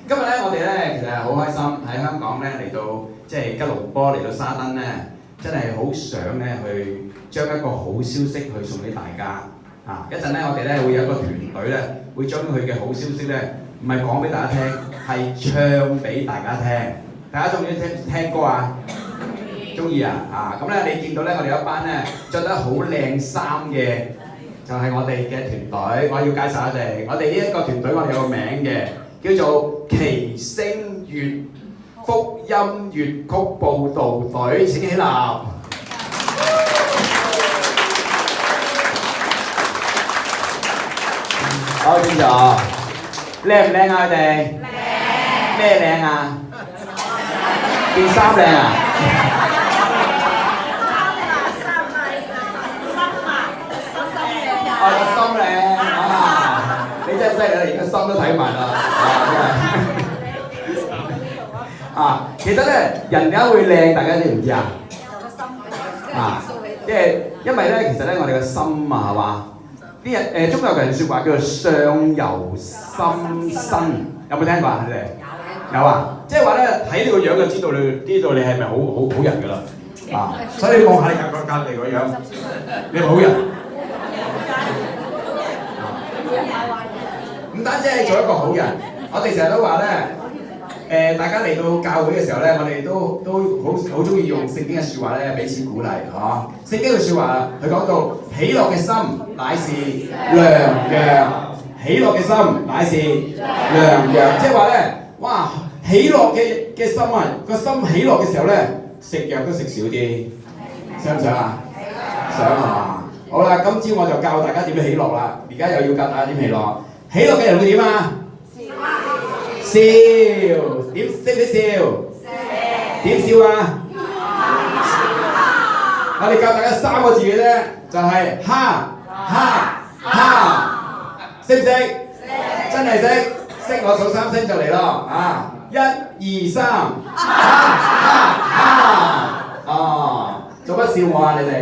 今日咧，我哋咧其實係好開心喺香港咧嚟到即係吉隆坡嚟到沙登咧，真係好想咧去將一個好消息去送俾大家。一陣咧，我哋咧會有一個團隊咧，會將佢嘅好消息咧，唔係講俾大家聽，係唱俾大家聽。大家中唔中意聽歌啊？中意啊！咁咧，你見到咧，我哋有一班咧着得好靚衫嘅，就係我哋嘅團隊。我要介紹下哋，我哋呢一個團隊，我哋有個名嘅。叫做奇星粵福音粵曲報道隊，請起立。好，邊座？靚唔靚啊？佢哋？靚。咩靚啊？件衫靚啊？個心靚啊！你真係犀利啦，連個心都睇埋啦。其實咧，人點解會靚？大家知唔知啊？即係因為咧，其實咧，我哋個心啊，係嘛？啲人中國有句説話叫做相由心生，有冇聽過啊？你哋有啊？即係話咧，睇你個樣就知道你係咪好人㗎啦。所以你望下你隔離個樣，你係咪好人？唔單止係做一個好人，我哋成日都話咧，大家嚟到教會嘅時候咧，我哋都好中意用聖經嘅説話咧，彼此鼓勵，聖經嘅説話，佢講到喜樂嘅心乃是良藥，喜樂嘅心乃是良藥，即係話咧，哇，喜樂嘅心啊，個心喜樂嘅時候咧，食藥都食少啲，想唔想啊？想係嘛？好啦，今朝我就教大家點樣喜樂啦，而家又要教大家點喜樂。喜樂嘅人會點啊？笑，點識唔識笑？點笑啊？我哋教大家3個字嘅啫，就係哈哈哈，識唔識？真係識，我數3聲就嚟咯！1、2、3，哈哈哈！做乜笑我啊？你哋？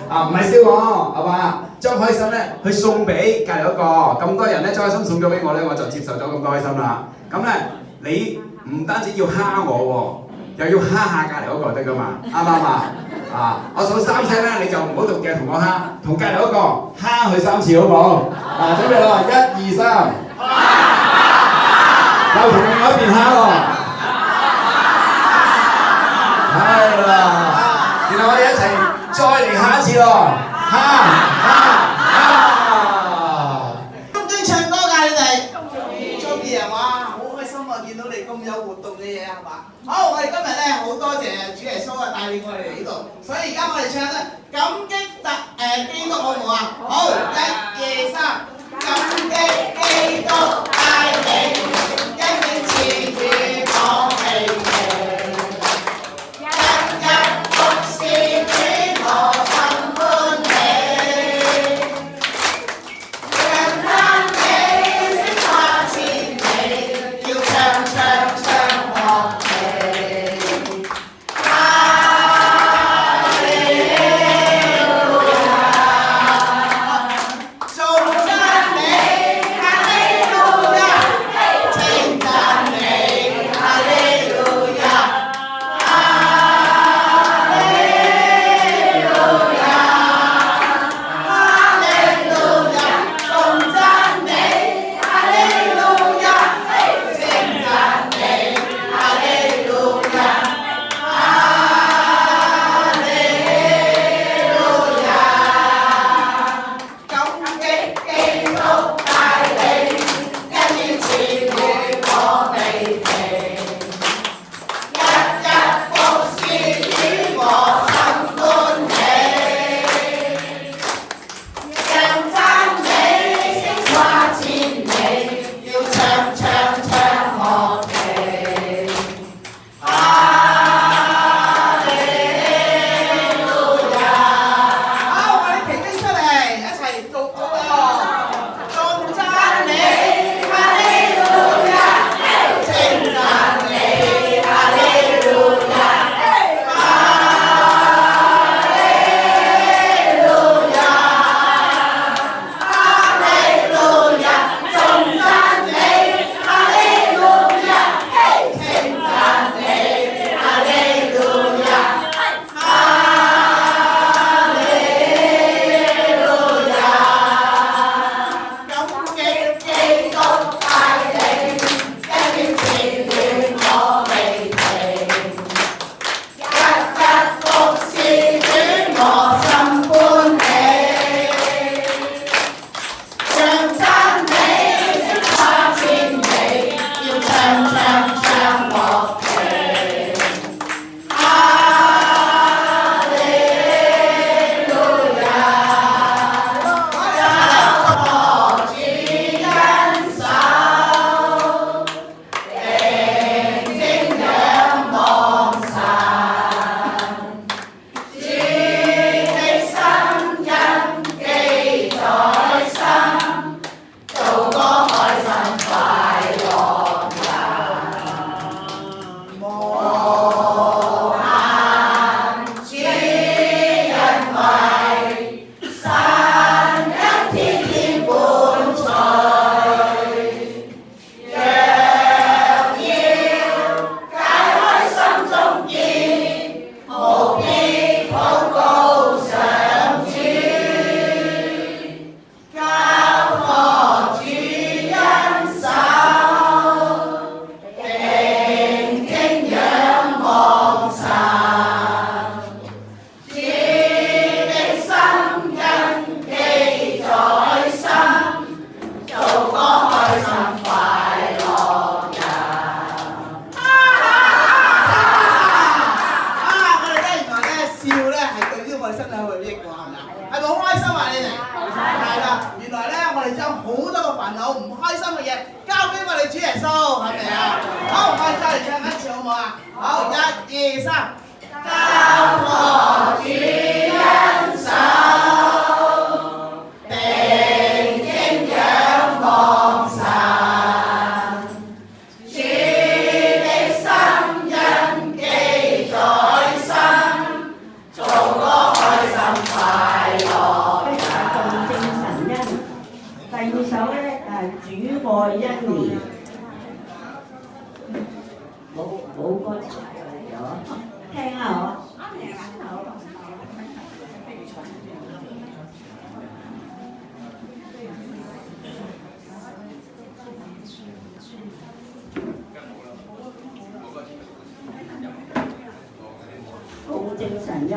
唔係笑我，係嘛？將開心咧去送俾隔離嗰個，咁多人咧將開心送咗俾我咧，我就接受咗咁多開心啦。咁咧你唔單止要蝦我喎，又要蝦下隔離嗰個得㗎嘛？啱唔啱啊？我數3聲咧，你就唔好同嘅同我蝦，同隔離嗰個蝦佢3次好唔好？準備咯，1、2、3，又同另外一邊蝦喎，係啦，然後我哋一齊。再嚟下一次咯，哈中唔中意唱歌㗎？你哋中意係嘛？好開心啊！見到你咁有活動嘅嘢係嘛？好，我哋今日咧好多謝主耶穌啊帶領我哋嚟呢度，所以而家我哋唱咧感激基督好唔好啊？好，1、2、3，感激基督帶領，因你賜予我美名。哋主耶穌係咪啊？好，我哋再嚟唱一次好唔好啊？好，一、二、三。交我主恩手，定睛仰望神，主的心印記在心，做個開心快樂人。眾精神恩。第二首咧主愛恩年，冇歌詞嚟咗，聽下我。好精神恩。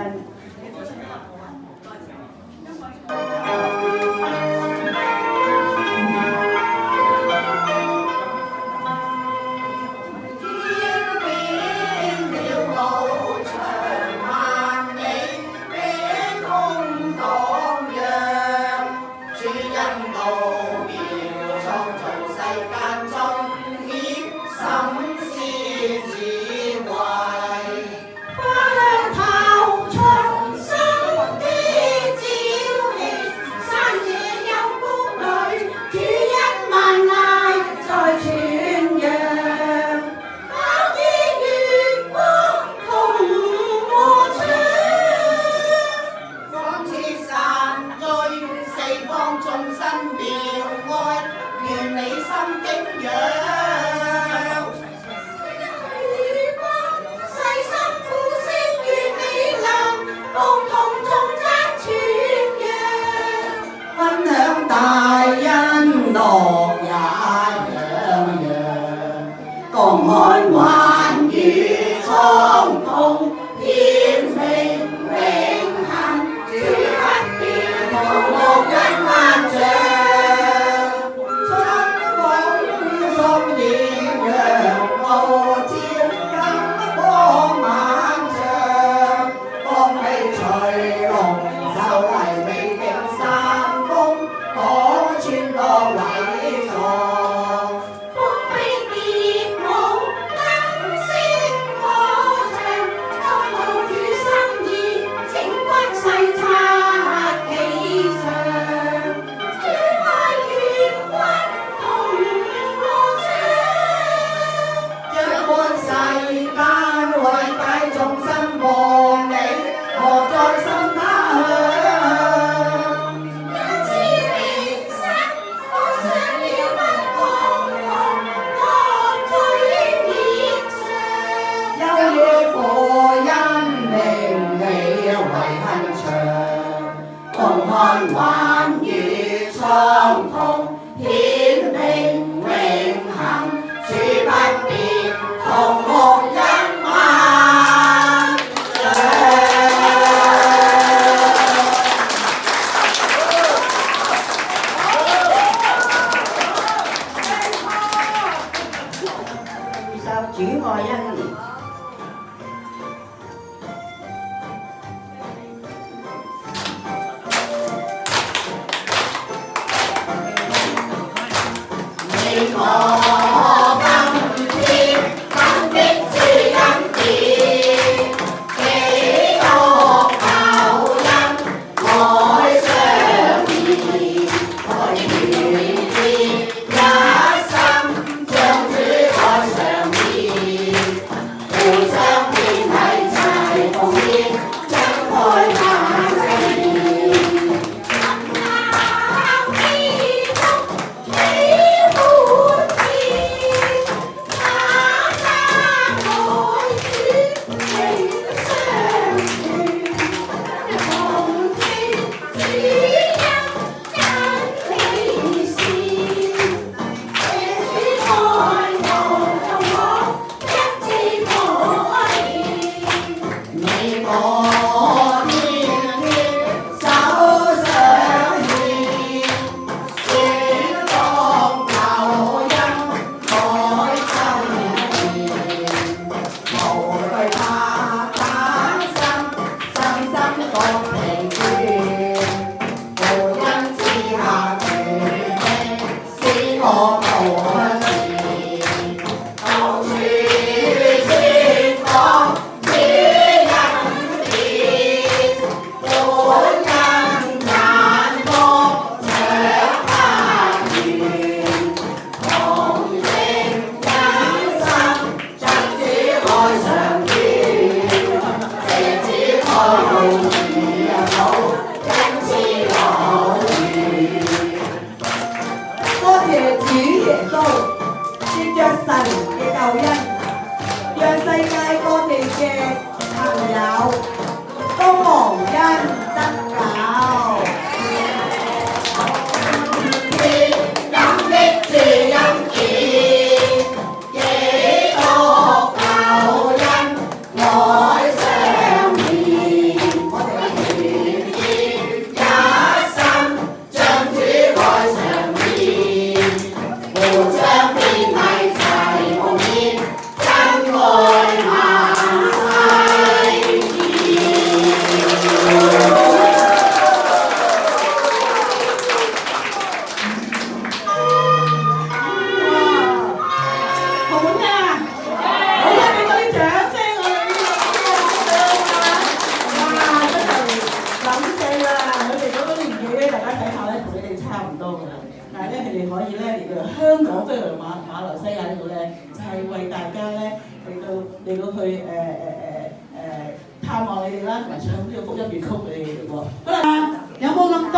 藉着神嘅救恩，讓世界各地嘅朋友都蒙恩得救。天感激主恩典，幾多救恩愛相連，我哋願意一生將主愛常念，互相勉勵齊奉獻，真愛萬世好唔好聽啊？好啦，俾多啲掌聲我哋呢個哇！真係諗正啦！佢哋嗰個年紀咧，大家睇下咧，同你哋差唔多㗎啦。但係咧，佢哋可以咧嚟到香港，即係馬來西亞呢度咧，就係為大家咧嚟到去探望你哋啦，同埋唱呢個福音粵曲俾你哋喎。好啦，有冇咁多？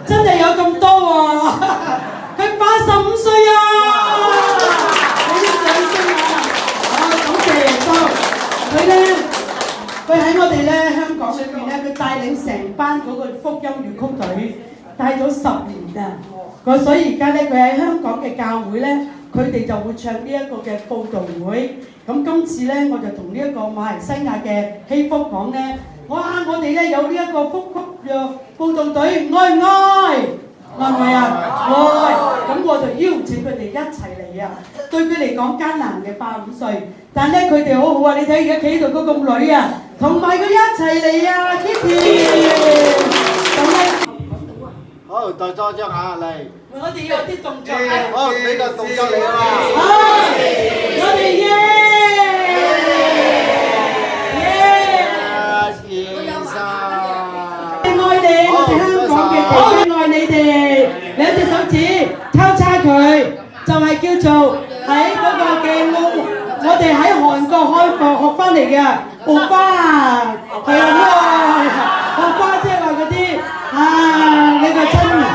真係有咁多喎！佢85歲啊！俾啲掌聲啊！感謝耶穌，佢喺我哋咧香港裏邊咧，佢帶領成班嗰個福音粵曲隊帶咗10年啊！所以而家咧，佢喺香港嘅教會咧，佢哋就會唱呢一個嘅佈道會。咁今次咧，我就同呢一個馬來西亞嘅希福講咧，哇！我哋咧有呢一個福曲佈道隊，愛唔愛？愛唔愛啊？愛！咁我就邀請佢哋一齊嚟啊！對佢嚟講艱難嘅85歲，但咧佢哋好好啊！你睇而家企喺度嗰個女啊，同埋佢一齊嚟啊 ，Kitty！ 咁咧。好，再多張下嚟。我哋有啲動作。好，俾個動作你啊嘛。我哋耶！愛你，我哋香港嘅好愛你哋，兩隻手指交叉佢，就係叫做喺嗰個嘅我哋喺韓國開課學翻嚟嘅歐巴，係啊，歐巴即係話嗰啲啊，你個親。